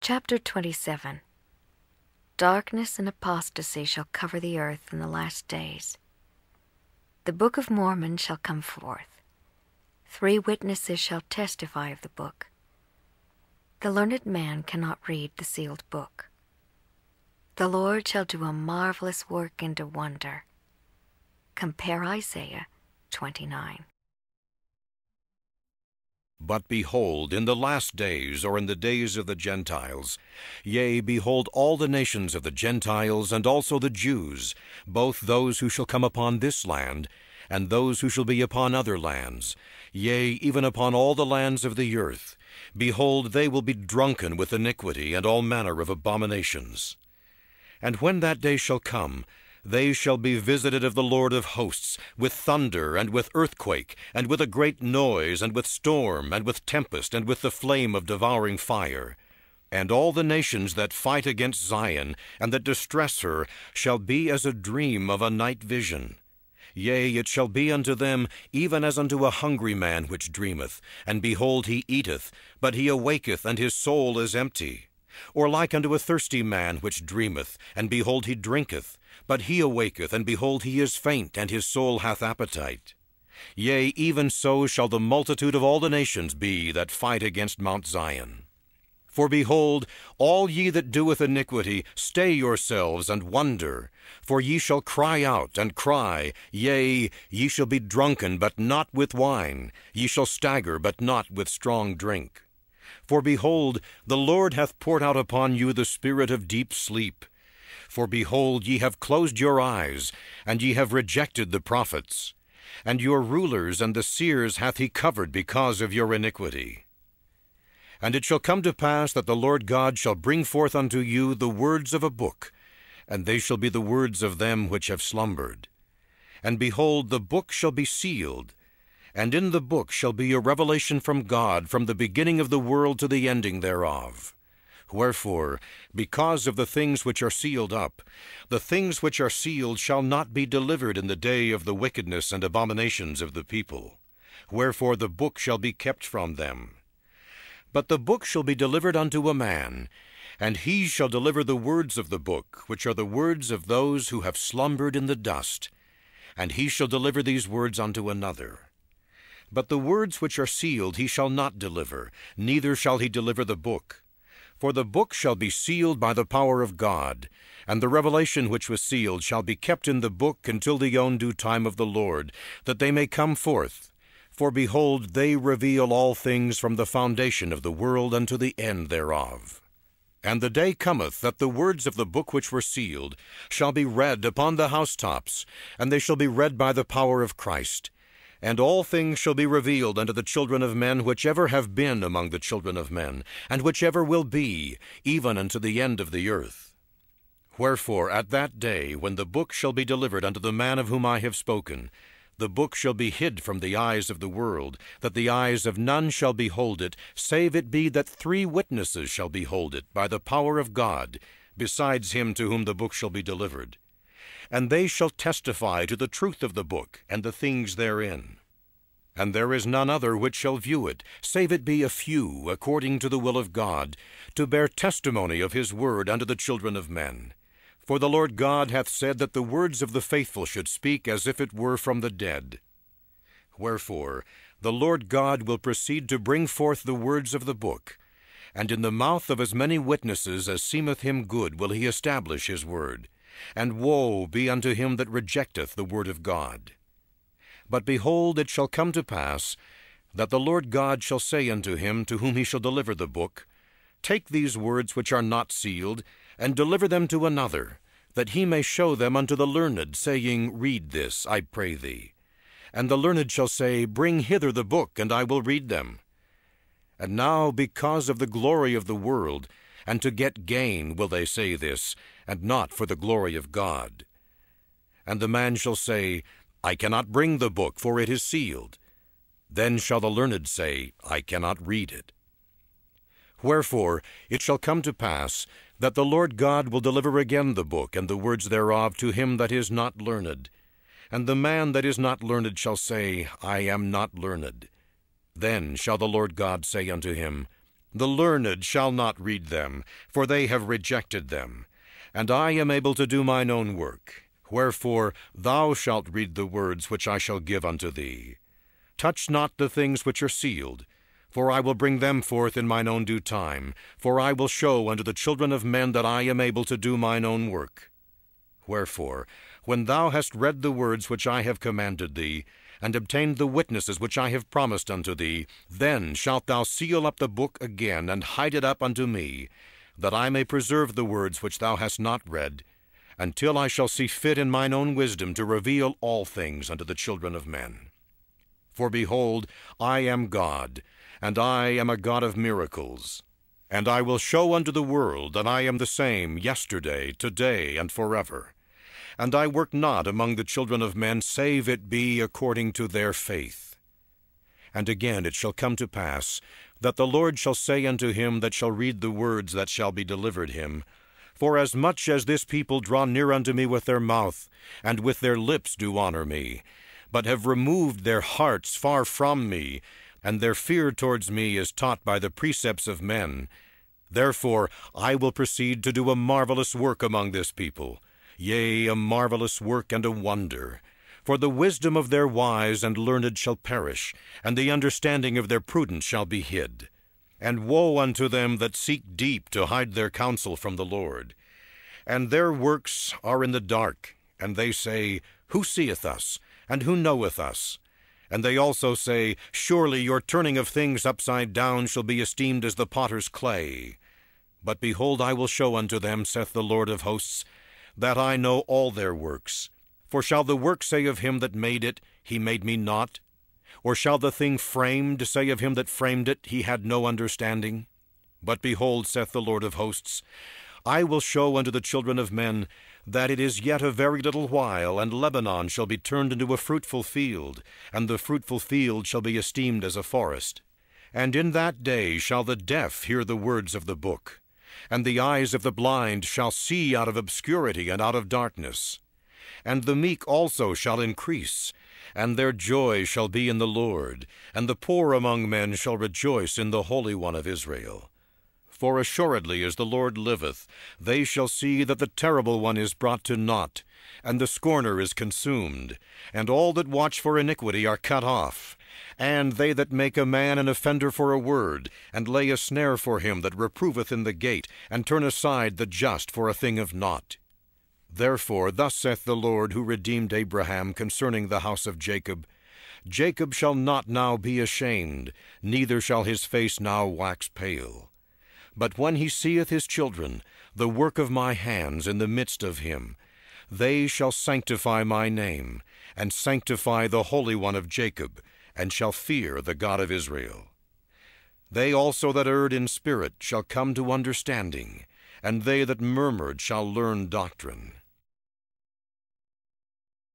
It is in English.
Chapter 27. Darkness and apostasy shall cover the earth in the last days. The Book of Mormon shall come forth. 3 witnesses shall testify of the book. The learned man cannot read the sealed book. The Lord shall do a marvelous work and a wonder. Compare Isaiah 29. But behold, in the last days, or in the days of the Gentiles, yea, behold, all the nations of the Gentiles, and also the Jews, both those who shall come upon this land, and those who shall be upon other lands, yea, even upon all the lands of the earth, behold, they will be drunken with iniquity and all manner of abominations. And when that day shall come, they shall be visited of the Lord of hosts, with thunder, and with earthquake, and with a great noise, and with storm, and with tempest, and with the flame of devouring fire. And all the nations that fight against Zion, and that distress her, shall be as a dream of a night vision. Yea, it shall be unto them even as unto a hungry man which dreameth, and behold, he eateth, but he awaketh, and his soul is empty. Or like unto a thirsty man which dreameth, and behold, he drinketh, but he awaketh, and behold, he is faint, and his soul hath appetite. Yea, even so shall the multitude of all the nations be that fight against Mount Zion. For behold, all ye that doeth iniquity, stay yourselves and wonder. For ye shall cry out and cry, yea, ye shall be drunken, but not with wine. Ye shall stagger, but not with strong drink. For behold, the Lord hath poured out upon you the spirit of deep sleep. For behold, ye have closed your eyes, and ye have rejected the prophets. And your rulers and the seers hath he covered because of your iniquity. And it shall come to pass that the Lord God shall bring forth unto you the words of a book, and they shall be the words of them which have slumbered. And behold, the book shall be sealed, and in the book shall be a revelation from God from the beginning of the world to the ending thereof. Wherefore, because of the things which are sealed up, the things which are sealed shall not be delivered in the day of the wickedness and abominations of the people. Wherefore the book shall be kept from them. But the book shall be delivered unto a man, and he shall deliver the words of the book, which are the words of those who have slumbered in the dust. And he shall deliver these words unto another. But the words which are sealed he shall not deliver, neither shall he deliver the book. For the book shall be sealed by the power of God, and the revelation which was sealed shall be kept in the book until the own due time of the Lord, that they may come forth. For behold, they reveal all things from the foundation of the world unto the end thereof. And the day cometh that the words of the book which were sealed shall be read upon the housetops, and they shall be read by the power of Christ. And all things shall be revealed unto the children of men, which ever have been among the children of men, and which ever will be, even unto the end of the earth. Wherefore at that day, when the book shall be delivered unto the man of whom I have spoken, the book shall be hid from the eyes of the world, that the eyes of none shall behold it, save it be that 3 witnesses shall behold it, by the power of God, besides him to whom the book shall be delivered. And they shall testify to the truth of the book, and the things therein. And there is none other which shall view it, save it be a few, according to the will of God, to bear testimony of his word unto the children of men. For the Lord God hath said that the words of the faithful should speak as if it were from the dead. Wherefore the Lord God will proceed to bring forth the words of the book, and in the mouth of as many witnesses as seemeth him good will he establish his word. And woe be unto him that rejecteth the word of God. But behold, it shall come to pass, that the Lord God shall say unto him to whom he shall deliver the book, Take these words which are not sealed, and deliver them to another, that he may show them unto the learned, saying, Read this, I pray thee. And the learned shall say, Bring hither the book, and I will read them. And now, because of the glory of the world, and to get gain will they say this, and not for the glory of God. And the man shall say, I cannot bring the book, for it is sealed. Then shall the learned say, I cannot read it. Wherefore it shall come to pass, that the Lord God will deliver again the book, and the words thereof, to him that is not learned. And the man that is not learned shall say, I am not learned. Then shall the Lord God say unto him, The learned shall not read them, for they have rejected them. And I am able to do mine own work. Wherefore thou shalt read the words which I shall give unto thee. Touch not the things which are sealed, for I will bring them forth in mine own due time, for I will show unto the children of men that I am able to do mine own work. Wherefore, when thou hast read the words which I have commanded thee, and obtained the witnesses which I have promised unto thee, then shalt thou seal up the book again, and hide it up unto me, that I may preserve the words which thou hast not read, until I shall see fit in mine own wisdom to reveal all things unto the children of men. For behold, I am God, and I am a God of miracles. And I will show unto the world that I am the same yesterday, today, and forever. And I work not among the children of men, save it be according to their faith. And again it shall come to pass, that the Lord shall say unto him that shall read the words that shall be delivered him, Forasmuch as this people draw near unto me with their mouth, and with their lips do honor me, but have removed their hearts far from me, and their fear towards me is taught by the precepts of men, therefore I will proceed to do a marvelous work among this people, yea, a marvelous work and a wonder. For the wisdom of their wise and learned shall perish, and the understanding of their prudent shall be hid. And woe unto them that seek deep to hide their counsel from the Lord. And their works are in the dark, and they say, Who seeth us, and who knoweth us? And they also say, Surely your turning of things upside down shall be esteemed as the potter's clay. But behold, I will show unto them, saith the Lord of hosts, that I know all their works. For shall the work say of him that made it, He made me not? Or shall the thing framed say of him that framed it, He had no understanding? But behold, saith the Lord of hosts, I will show unto the children of men that it is yet a very little while, and Lebanon shall be turned into a fruitful field, and the fruitful field shall be esteemed as a forest. And in that day shall the deaf hear the words of the book, and the eyes of the blind shall see out of obscurity and out of darkness. And the meek also shall increase, and their joy shall be in the Lord, and the poor among men shall rejoice in the Holy One of Israel. For assuredly as the Lord liveth, they shall see that the terrible one is brought to naught, and the scorner is consumed, and all that watch for iniquity are cut off, and they that make a man an offender for a word, and lay a snare for him that reproveth in the gate, and turn aside the just for a thing of naught. Therefore thus saith the Lord, who redeemed Abraham concerning the house of Jacob, Jacob shall not now be ashamed, neither shall his face now wax pale. But when he seeth his children, the work of my hands in the midst of him, they shall sanctify my name, and sanctify the Holy One of Jacob, and shall fear the God of Israel. They also that erred in spirit shall come to understanding, and they that murmured shall learn doctrine.